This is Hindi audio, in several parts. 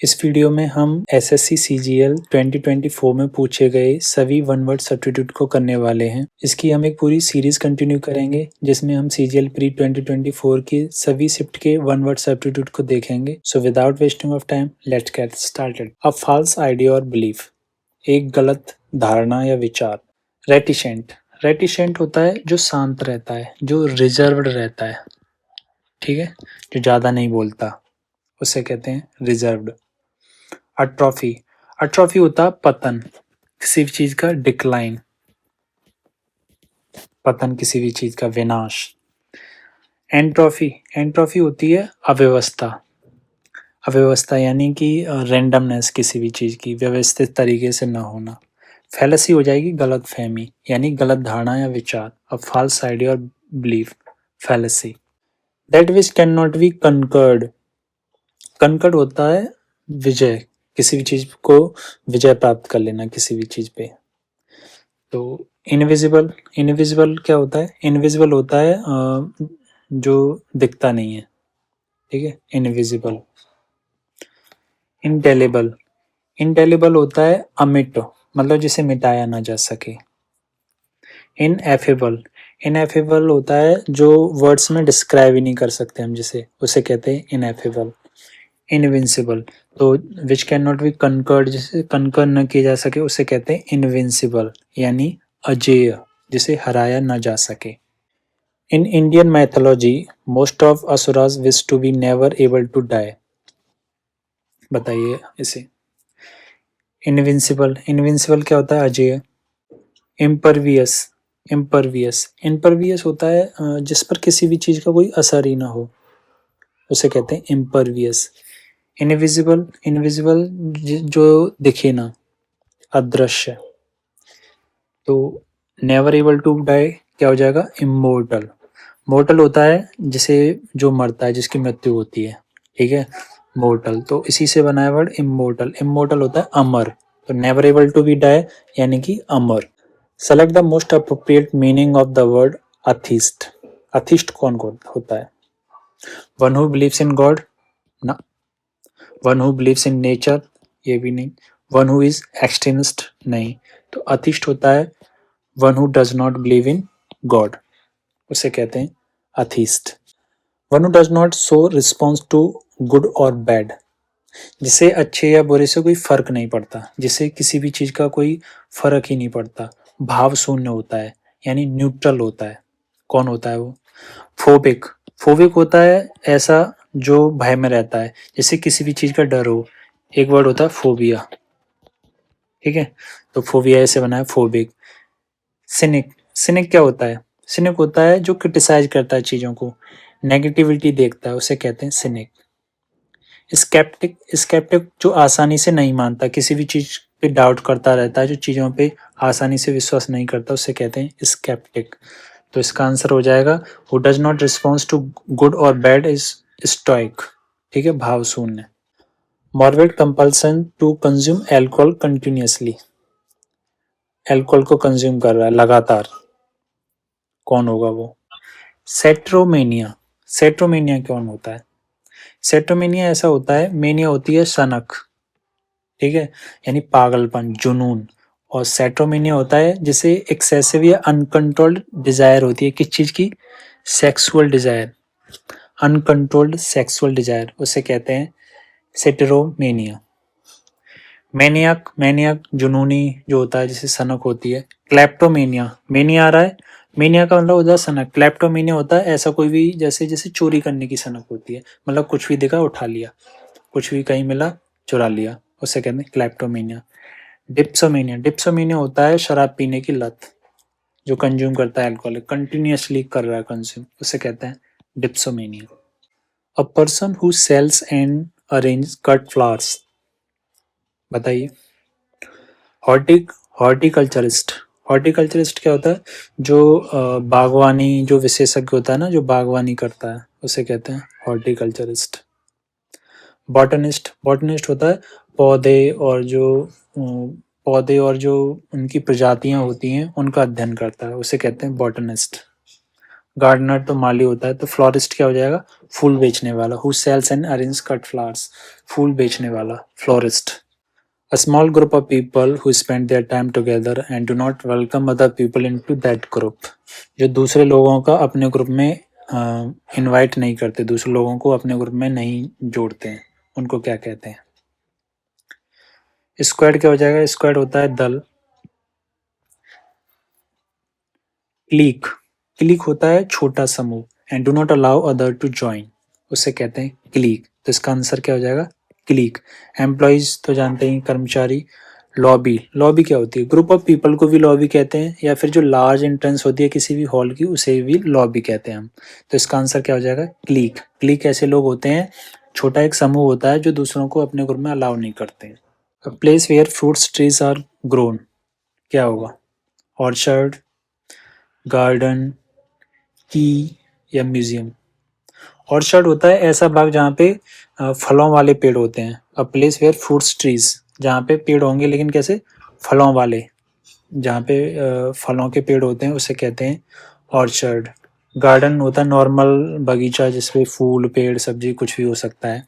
इस वीडियो में हम एसएससी सीजीएल 2024 में पूछे गए सभी वन वर्ड सब्स्टिट्यूट को करने वाले हैं। इसकी हम एक पूरी सीरीज कंटिन्यू करेंगे जिसमें हम सीजीएल प्री 2024 की सभी शिफ्ट के वन वर्ड सब्स्टिट्यूट को देखेंगे। So without wasting of time let's get started. A false idea और बिलीफ, एक गलत धारणा या विचार। रेटिसेंट, रेटिसेंट होता है जो शांत रहता है, जो रिजर्व्ड रहता है, ठीक है, जो ज़्यादा नहीं बोलता, उसे कहते हैं रिजर्व्ड। अट्रॉफी, अट्रॉफी होता है पतन, किसी भी चीज का डिक्लाइन, पतन किसी भी चीज का, विनाश। एंट्रोफी, एंट्रोफी होती है अव्यवस्था, अव्यवस्था यानी कि रैंडमनेस, किसी भी चीज की व्यवस्थित तरीके से न होना। फैलेसी हो जाएगी गलत फहमी यानी गलत धारणा या विचार। अ फॉल्स आइडिया और belief, fallacy. That which can not be conquered, conquered होता है विजय, किसी भी चीज को विजय प्राप्त कर लेना किसी भी चीज पे। तो इनविजिबल, इनविजिबल क्या होता है? इनविजिबल होता है जो दिखता नहीं है, ठीक है, इनविजिबल। इंटेलिबल, इंटेलिबल होता है अमिट, मतलब जिसे मिटाया ना जा सके। इनएफेबल, इनएफेबल होता है जो वर्ड्स में डिस्क्राइब ही नहीं कर सकते हम, जिसे उसे कहते हैं इनएफेबल। इनविंसिबल, तो which can not be conquered, जिसे कंकर न किया जा सके उसे कहते हैं इनविंसिबल यानी अजेय, जिसे हराया न जा सके। In Indian mythology most of asuras wish to be never able to die. बताइए इसे। इनविंसिबल, इनविंसिबल क्या होता है? अजेय। इम्परवियस, इम्परवियस, इम्परवियस होता है जिस पर किसी भी चीज का कोई असर ही ना हो, उसे कहते हैं इम्परवियस। इनविजिबल, इनविजिबल जो दिखे ना, अदृश्य। तो नेवर एबल टू डाई क्या हो जाएगा? इमोर्टल। मोर्टल होता है जिसे जो मरता है, जिसकी मृत्यु होती है, ठीक है, मोर्टल। तो इसी से बना है वर्ड इमोर्टल। इमोर्टल होता है अमर, तो never able to be die यानी कि अमर। Select the most appropriate meaning of the word atheist. Atheist कौन कौन होता है? One who believes in God ना, one who believes in nature ये भी नहीं, वन हु इज एक्सट्रीमिस्ट नहीं। तो अथिस्ट होता है one who does not believe in God, उसे कहते हैं atheist. One who does not show response to good और बैड, जिसे अच्छे या बुरे से कोई फर्क नहीं पड़ता, जिसे किसी भी चीज का कोई फर्क ही नहीं पड़ता, भाव शून्य होता है यानी न्यूट्रल होता है। कौन होता है वो? फोबिक, फोबिक होता है ऐसा जो भय में रहता है, जैसे किसी भी चीज का डर हो। एक वर्ड होता है फोबिया, ठीक है, तो फोबिया ऐसे बना है फोबिक। सिनिक, सिनिक क्या होता है? सिनिक होता है जो क्रिटिसाइज करता है चीजों को, नेगेटिविटी देखता है, उसे कहते हैं सिनिक। स्केप्टिक, स्केप्टिक जो आसानी से नहीं मानता, किसी भी चीज पे डाउट करता रहता है, जो चीजों पे आसानी से विश्वास नहीं करता, उसे कहते हैं स्केप्टिक। तो इसका आंसर हो जाएगा who does not response to good और बैड इज स्टोइक, ठीक है, भाव शून्य। Morbid compulsion to consume alcohol continuously, alcohol को कंज्यूम कर रहा है लगातार, कौन होगा वो? सेट्रोमेनिया, सेट्रोमेनिया कौन होता है? सेट्रोमेनिया ऐसा होता है, मेनिया होती है सनक, ठीक है, यानी पागलपन, जुनून। और सेट्रोमेनिया होता है जिसे एक्सेसिव या अनकंट्रोल्ड डिजायर होती है, किस चीज की? Sexual desire, uncontrolled sexual desire, उसे कहते हैं सेट्रोमेनिया। मैनियक, मैनियक जुनूनी जो होता है, जिसे सनक होती है। क्लेप्टोमेनिया, मेनिया आ रहा है, मेनिया का मतलब होता है सनक। क्लेप्टोमेनिया होता है ऐसा कोई भी, जैसे जैसे चोरी करने की सनक होती है, मतलब कुछ भी दिखा उठा लिया, कुछ भी कहीं मिला चुरा लिया, उसे कहते हैं क्लेप्टोमेनिया। डिप्सोमेनिया, डिप्सोमेनिया होता है शराब पीने की लत, जो कंज्यूम करता है अल्कोहल, कंटिन्यूअसली कर रहा है कंज्यूम, उसे कहते हैं dipsomania. A person who sells and arrange cut flowers, बताइए। हॉर्टिक, हॉर्टिकल्चरिस्ट, हॉर्टिकल्चरिस्ट क्या होता है? जो बागवानी, जो विशेषज्ञ होता है ना, जो बागवानी करता है, उसे कहते हैं हॉर्टिकल्चरिस्ट। बॉटनिस्ट, बॉटनिस्ट होता है पौधे और जो पौधे और जो उनकी प्रजातियां होती हैं उनका अध्ययन करता है, उसे कहते हैं बॉटनिस्ट। गार्डनर तो माली होता है, तो फ्लोरिस्ट क्या हो जाएगा, फूल बेचने वाला। Who sells and arrange cut flowers, फूल बेचने वाला, florist. A small group of people who spend their time together and do not welcome other people into that group, जो दूसरे लोगों का अपने ग्रुप में इनवाइट नहीं करते, दूसरे लोगों को अपने ग्रुप में नहीं जोड़ते हैं, उनको क्या कहते हैं? स्क्वाड क्या हो जाएगा, स्क्वाड होता है दल। क्लीक, क्लीक होता है छोटा समूह, and do not allow other to join, उसे कहते हैं क्लीक। तो इसका आंसर क्या हो जाएगा, क्लीक। एम्प्लॉयज तो जानते ही, कर्मचारी। लॉबी, लॉबी क्या होती है, ग्रुप ऑफ पीपल को भी लॉबी कहते हैं, या फिर जो लार्ज एंट्रेंस होती है किसी भी हॉल की उसे भी लॉबी कहते हैं हम। तो इसका आंसर क्या हो जाएगा, क्लीक। क्लीक ऐसे लोग होते हैं, छोटा एक समूह होता है जो दूसरों को अपने ग्रुप में अलाउ नहीं करते हैं। Place where fruits trees are grown, क्या होगा, ऑर्चर्ड, गार्डन, की, या म्यूजियम। ऑर्चर्ड होता है ऐसा बाग जहाँ पे फलों वाले पेड़ होते हैं। A place where fruits trees, जहाँ पे पेड़ होंगे लेकिन कैसे, फलों वाले, जहाँ पे फलों के पेड़ होते हैं उसे कहते हैं ऑर्चर्ड। गार्डन होता है नॉर्मल बगीचा जिसपे फूल पेड़ सब्जी कुछ भी हो सकता है।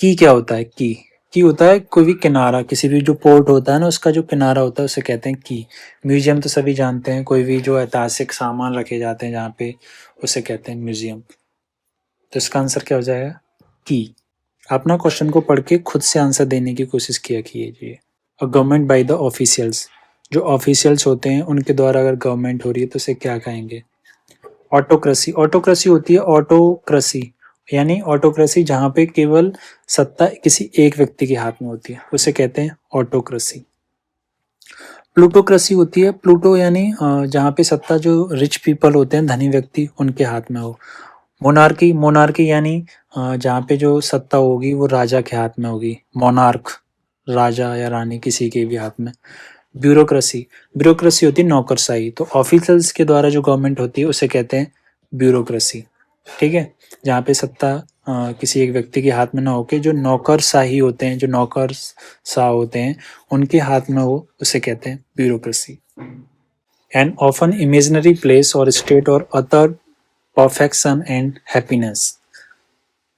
की क्या होता है, की होता है कोई भी किनारा, किसी भी जो पोर्ट होता है ना उसका जो किनारा होता है उसे कहते हैं की। म्यूजियम तो सभी जानते हैं, कोई भी जो ऐतिहासिक सामान रखे जाते हैं जहाँ पे, उसे कहते हैं म्यूजियम। तो इसका आंसर क्या हो जाएगा, की। आप ना क्वेश्चन को पढ़ के खुद से आंसर देने की कोशिश किया कीजिए। और गवर्नमेंट बाय द ऑफिशियल्स, जो ऑफिशियल्स होते हैं उनके द्वारा अगर गवर्नमेंट हो रही है तो उसे क्या कहेंगे, ऑटोक्रेसी। ऑटोक्रेसी होती है ऑटोक्रेसी, यानी ऑटोक्रेसी जहाँ पे केवल सत्ता किसी एक व्यक्ति के हाथ में होती है उसे कहते हैं ऑटोक्रेसी। प्लूटोक्रेसी होती है, प्लूटो यानी जहाँ पे सत्ता जो रिच पीपल होते हैं धनी व्यक्ति उनके हाथ में हो। मोनार्की, मोनार्की यानी जहाँ पे जो सत्ता होगी वो राजा के हाथ में होगी, मोनार्क, राजा या रानी किसी के भी हाथ में। ब्यूरोक्रेसी, ब्यूरोक्रेसी होती है नौकरशाही, तो ऑफिसर्स के द्वारा जो गवर्नमेंट होती है उसे कहते हैं ब्यूरोक्रेसी। ठीक है, जहाँ पे सत्ता किसी एक व्यक्ति के हाथ में ना होके जो नौकरशाही होते हैं, जो नौकरशाह होते हैं उनके हाथ में हो उसे कहते हैं bureaucracy. And often imaginary place और स्टेट और अदर परफेक्शन एंड हैप्पीनेस,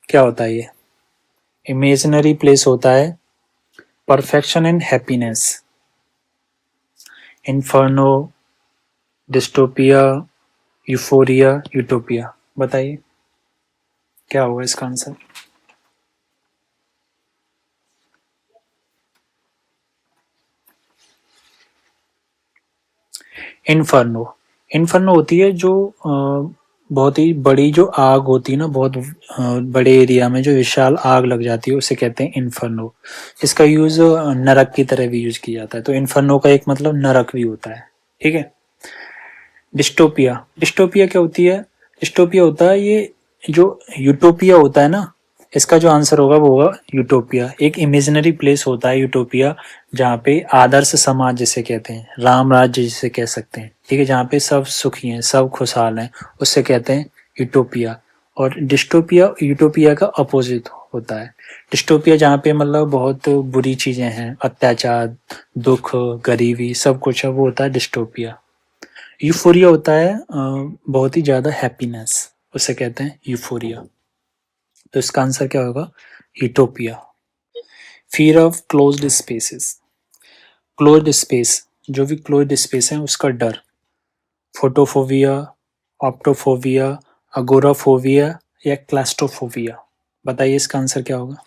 क्या होता है ये, इमेजिनरी प्लेस होता है perfection and happiness. Inferno, dystopia, euphoria, utopia, बताइए क्या होगा इसका आंसर। इन्फर्नो, इन्फर्नो होती है जो बहुत ही बड़ी जो आग होती है ना, बहुत बड़े एरिया में जो विशाल आग लग जाती है उसे कहते हैं इन्फर्नो। इसका यूज नरक की तरह भी यूज किया जाता है, तो इन्फर्नो का एक मतलब नरक भी होता है। ठीक है। डिस्टोपिया, डिस्टोपिया क्या होती है, डिस्टोपिया होता है ये जो यूटोपिया होता है ना, इसका जो आंसर होगा वो होगा यूटोपिया। एक इमेजिनरी प्लेस होता है यूटोपिया जहाँ पे आदर्श समाज जिसे कहते हैं, राम राज्य जिसे कह सकते हैं, ठीक है, जहाँ पे सब सुखी हैं सब खुशहाल हैं उससे कहते हैं यूटोपिया। और डिस्टोपिया यूटोपिया का अपोजिट होता है। डिस्टोपिया जहाँ पे मतलब बहुत बुरी चीजें हैं, अत्याचार, दुख, गरीबी सब कुछ है, वो होता है डिस्टोपिया। यूफोरिया होता है बहुत ही ज्यादा हैप्पीनेस, उसे कहते हैं यूफोरिया। तो इसका आंसर क्या होगा, utopia. Fear of closed spaces, closed space, जो भी क्लोज्ड स्पेस है उसका डर। फोटोफोबिया, ऑप्टोफोबिया, अगोराफोबिया, या क्लास्ट्रोफोबिया, बताइए इसका आंसर क्या होगा।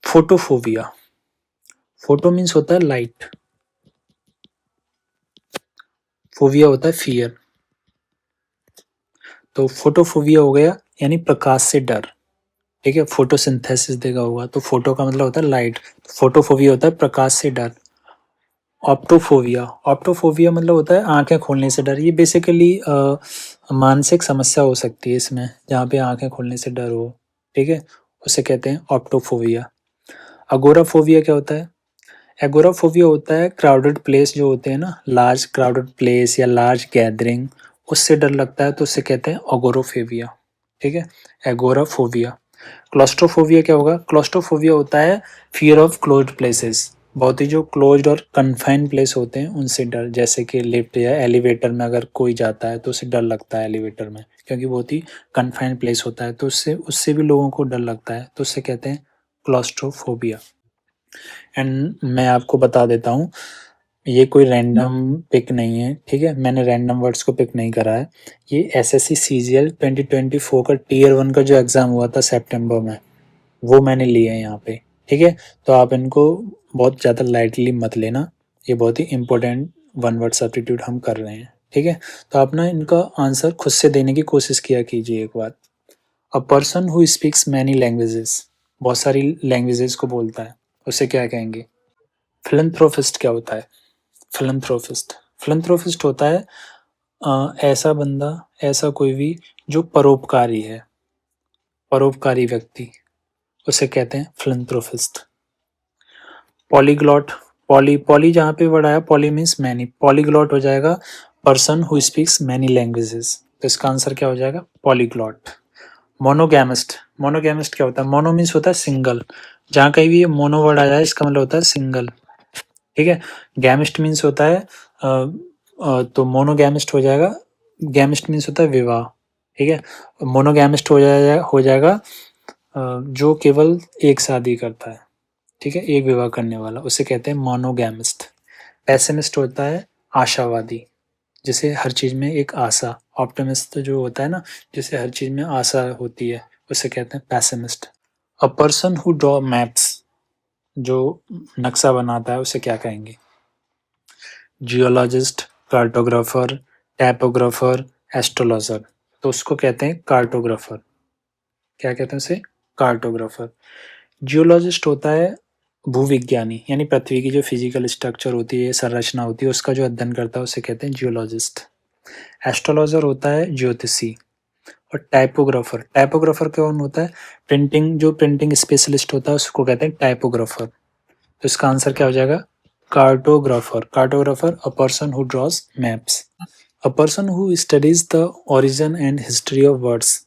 फोटोफोबिया, फोटो मीन्स होता है लाइट, फोबिया होता है फियर, तो फोटोफोबिया हो गया यानी प्रकाश से डर। ठीक है, फोटोसिंथेसिस देखा होगा तो फोटो का मतलब होता है लाइट, फोटोफोबिया होता है प्रकाश से डर। ऑप्टोफोबिया, ऑप्टोफोबिया मतलब होता है आंखें खोलने से डर। ये बेसिकली मानसिक समस्या हो सकती है इसमें, जहाँ पे आंखें खोलने से डर हो। ठीक है, उसे कहते हैं ऑप्टोफोबिया। अगोराफोबिया क्या होता है, एगोराफोबिया होता है क्राउडेड प्लेस जो होते हैं ना, लार्ज क्राउडेड प्लेस या लार्ज गैदरिंग, उससे डर लगता है तो उसे कहते हैं अगोराफोबिया। ठीक है, एगोराफोबिया। क्लॉस्ट्रोफोबिया क्या होगा, क्लॉस्ट्रोफोबिया होता है फियर ऑफ क्लोज्ड प्लेसेस, बहुत ही जो क्लोज्ड और कन्फाइंड प्लेस होते हैं उनसे डर, जैसे कि लिफ्ट या एलिवेटर में अगर कोई जाता है तो उसे डर लगता है एलिवेटर में, क्योंकि बहुत ही कन्फाइंड प्लेस होता है, तो उससे उससे भी लोगों को डर लगता है, तो उससे कहते हैं क्लॉस्ट्रोफोबिया। एंड मैं आपको बता देता हूँ, ये कोई रैंडम पिक नहीं है, ठीक है, मैंने रैंडम वर्ड्स को पिक नहीं करा है। ये एसएससी सीजीएल 2024 का टीयर 1 का जो एग्ज़ाम हुआ था सितंबर में, वो मैंने लिए हैं यहाँ पे, ठीक है। तो आप इनको बहुत ज़्यादा लाइटली मत लेना, ये बहुत ही इंपॉर्टेंट वन वर्ड सब्स्टिट्यूट हम कर रहे हैं, ठीक है। तो आप ना इनका आंसर खुद से देने की कोशिश किया कीजिए एक बार। A person who speaks many languages, बहुत सारी लैंग्वेजेस को बोलता है, उसे क्या कहेंगे? फिलंथ्रोपिस्ट क्या होता है? फिलंथ्रोपिस्ट, फिलंथ्रोपिस्ट होता है ऐसा बंदा, ऐसा कोई भी जो परोपकारी है, परोपकारी व्यक्ति, उसे कहते हैं फिलंथ्रोपिस्ट। पॉलीग्लॉट, पॉली पॉली जहाँ पे वर्ड आया, पॉली मीन्स मैनी, पॉलीग्लॉट हो जाएगा person who speaks many languages, तो इसका आंसर क्या हो जाएगा? पॉलीग्लॉट। मोनोगैमिस्ट, मोनोगैमिस्ट क्या होता है? मोनो मीन्स होता है सिंगल, जहाँ कहीं भी मोनो वर्ड आ जाए इसका मतलब होता है सिंगल, ठीक है। गैमिस्ट मीन्स होता है तो मोनोगैमिस्ट हो जाएगा, गैमिस्ट मीन्स होता है विवाह, ठीक है। मोनोगैमिस्ट हो जाएगा जो केवल एक शादी करता है, ठीक है, एक विवाह करने वाला, उसे कहते हैं मोनोगैमिस्ट। पेसिमिस्ट होता है आशावादी, जिसे हर चीज़ में एक आशा, ऑप्टिमिस्ट जो होता है ना, जिसे हर चीज़ में आशा होती है, उसे कहते हैं pessimist. A person who draw maps, जो नक्शा बनाता है, उसे क्या कहेंगे? जियोलॉजिस्ट, कार्टोग्राफर, टैपोग्राफर, एस्ट्रोलॉजर, तो उसको कहते हैं कार्टोग्राफर। क्या कहते हैं उसे? कार्टोग्राफर। जियोलॉजिस्ट होता है भूविज्ञानी, यानी पृथ्वी की जो फिजिकल स्ट्रक्चर होती है, संरचना होती है, उसका जो अध्ययन करता है उसे कहते हैं जियोलॉजिस्ट। एस्ट्रोलॉजर होता है ज्योतिषी। और टाइपोग्राफर, टाइपोग्राफर कौन होता है? प्रिंटिंग, जो प्रिंटिंग स्पेशलिस्ट होता है उसको कहते हैं टाइपोग्राफर। तो इसका आंसर क्या हो जाएगा? Cartographer. Cartographer a person who draws maps. A person who studies the origin and history of words,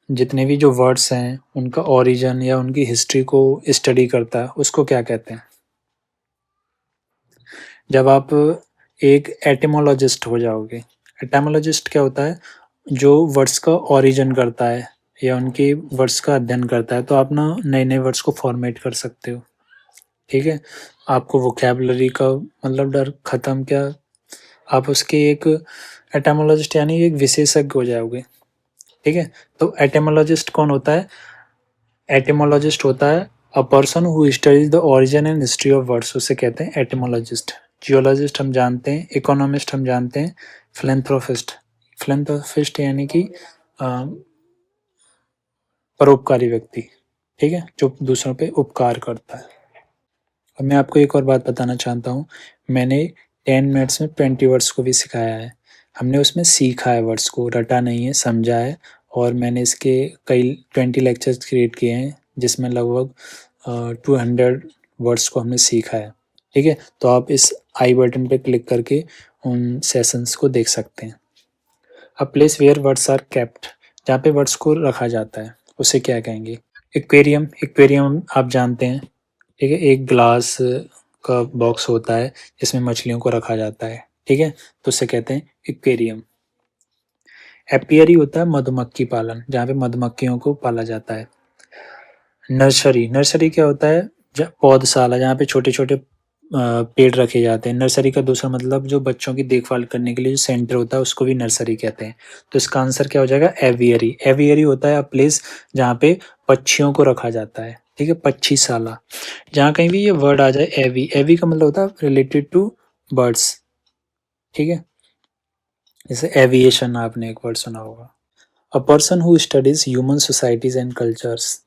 जितने भी जो वर्ड्स हैं उनका ओरिजिन या उनकी हिस्ट्री को स्टडी करता है, उसको क्या कहते हैं? जब आप एक एटिमोलॉजिस्ट हो जाओगे, एटिमोलॉजिस्ट क्या होता है? जो वर्ड्स का ओरिजिन करता है या उनके वर्ड्स का अध्ययन करता है, तो आप ना नए नए वर्ड्स को फॉर्मेट कर सकते हो, ठीक है। आपको वोकेबलरी का मतलब डर खत्म, क्या आप उसके एक एटिमोलॉजिस्ट यानी एक विशेषज्ञ हो जाओगे, ठीक है। तो एटिमोलॉजिस्ट कौन होता है? एटिमोलॉजिस्ट होता है अ person who studies the origin and history of words, उसे कहते हैं एटिमोलॉजिस्ट। जियोलॉजिस्ट हम जानते हैं, इकोनॉमिस्ट हम जानते हैं, फिलैंथ्रोपिस्ट, फिलैंथ्रोपिस्ट यानी कि परोपकारी व्यक्ति, ठीक है, जो दूसरों पे उपकार करता है। अब मैं आपको एक और बात बताना चाहता हूँ, मैंने 10 मिनट्स में 20 वर्ड्स को भी सिखाया है। हमने उसमें सीखा है वर्ड्स को, रटा नहीं है, समझा है। और मैंने इसके कई 20 लेक्चर्स क्रिएट किए हैं, जिसमें लगभग 200 वर्ड्स को हमने सीखा है, ठीक है। तो आप इस आई बटन पे क्लिक करके उन सेशंस को देख सकते हैं। A place where words are kept, जहाँ पे वर्ड्स को रखा जाता है, उसे क्या कहेंगे? एक्वेरियम, एक्वेरियम आप जानते हैं, ठीक है, एक ग्लास का बॉक्स होता है जिसमें मछलियों को रखा जाता है, ठीक है, तो उसे कहते हैं एक्वेरियम। एपियरी होता है मधुमक्खी पालन, जहाँ पे मधुमक्खियों को पाला जाता है। नर्सरी, नर्सरी क्या होता है? पौधशाला, जहाँ पे छोटे छोटे पेड़ रखे जाते हैं। नर्सरी का दूसरा मतलब जो बच्चों की देखभाल करने के लिए जो सेंटर होता है, उसको भी नर्सरी कहते हैं। तो इसका आंसर क्या हो जाएगा? एवियरी। एवियरी होता है प्लेस जहाँ पे पक्षियों को रखा जाता है, ठीक है, पक्षीशाला। जहाँ कहीं भी ये वर्ड आ जाए एवी, एवी का मतलब होता है रिलेटेड टू बर्ड्स, ठीक है। जैसे एविएशन आपने एक वर्ड सुना होगा। अ person who studies human societies and cultures,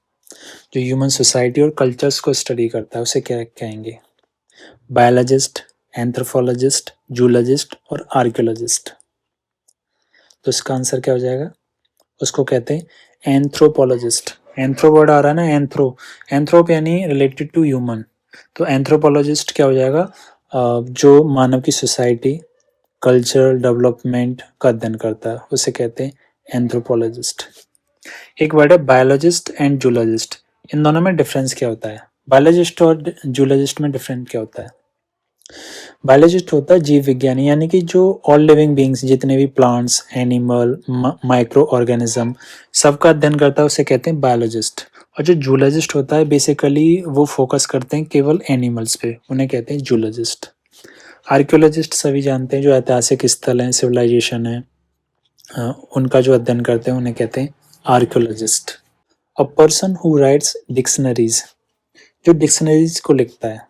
जो ह्यूमन सोसाइटी और कल्चर्स को स्टडी करता है, उसे क्या कहेंगे? बायोलॉजिस्ट, एंथ्रोपोलॉजिस्ट, जूलॉजिस्ट और आर्कियोलॉजिस्ट। तो इसका आंसर क्या हो जाएगा? उसको कहते हैं एंथ्रोपोलॉजिस्ट। एंथ्रो वर्ड आ रहा है ना, एंथ्रो, एंथ्रोप यानी रिलेटेड टू ह्यूमन, तो एंथ्रोपोलॉजिस्ट क्या हो जाएगा? जो मानव की सोसाइटी, कल्चरल डेवलपमेंट का अध्ययन करता है, उसे कहते हैं एंथ्रोपोलॉजिस्ट। एक वर्ड है बायोलॉजिस्ट एंड जूलॉजिस्ट, इन दोनों में डिफरेंस क्या होता है? बायोलॉजिस्ट और जूलॉजिस्ट में डिफरेंट क्या होता है? बायोलॉजिस्ट होता है जीव विज्ञानी, यानी कि जो ऑल लिविंग बींग्स, जितने भी प्लांट्स, एनिमल, माइक्रो ऑर्गेनिज्म, सबका अध्ययन करता है, उसे कहते हैं बायोलॉजिस्ट। और जो जूलॉजिस्ट होता है बेसिकली वो फोकस करते हैं केवल एनिमल्स पे, उन्हें कहते हैं जूलॉजिस्ट। आर्कियोलॉजिस्ट सभी जानते हैं, जो ऐतिहासिक स्थल हैं, सिविलाइजेशन है, उनका जो अध्ययन करते हैं उन्हें कहते हैं archaeologist. A person who rights dictionaries, जो डिक्शनरीज को लिखता है,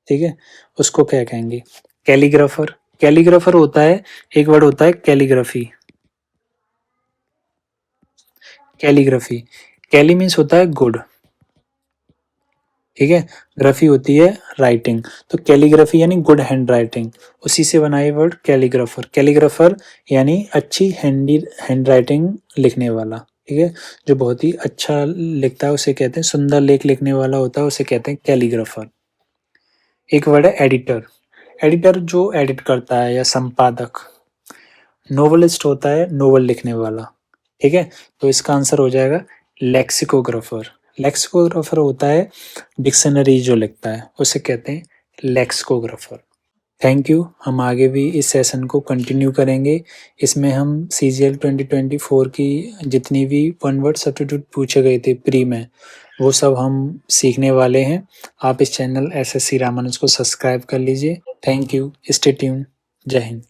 ठीक है, उसको क्या कहेंगे? कैलीग्राफर। कैलीग्राफर होता है, एक वर्ड होता है कैलीग्राफी। कैलीग्राफी, कैली मीन्स होता है गुड, ठीक है, ग्राफी होती है राइटिंग, तो कैलीग्राफी यानी गुड हैंड राइटिंग, उसी से बना है वर्ड कैलीग्राफर। कैलीग्राफर यानी अच्छी हैंड राइटिंग लिखने वाला, ठीक है, जो बहुत ही अच्छा लिखता है उसे कहते हैं, सुंदर लेख लिखने वाला होता है उसे कहते हैं कैलीग्राफर। एक वर्ड है एडिटर। एडिटर जो एडिट करता है या संपादक। नोवेलिस्ट होता है नोवेल लिखने वाला, ठीक है, तो इसका आंसर हो जाएगा लेक्सिकोग्राफर। लेक्सिकोग्राफर होता है डिक्शनरी जो लिखता है, उसे कहते हैं लेक्सिकोग्राफर। Thank you. हम आगे भी इस सेशन को कंटिन्यू करेंगे। इसमें हम CGL 2024 की जितनी भी वन वर्ड सब्स्टिट्यूट पूछे गए थे प्री में, वो सब हम सीखने वाले हैं। आप इस चैनल SSC रामानुज को सब्सक्राइब कर लीजिए। Thank you. Stay tune. जय हिंद।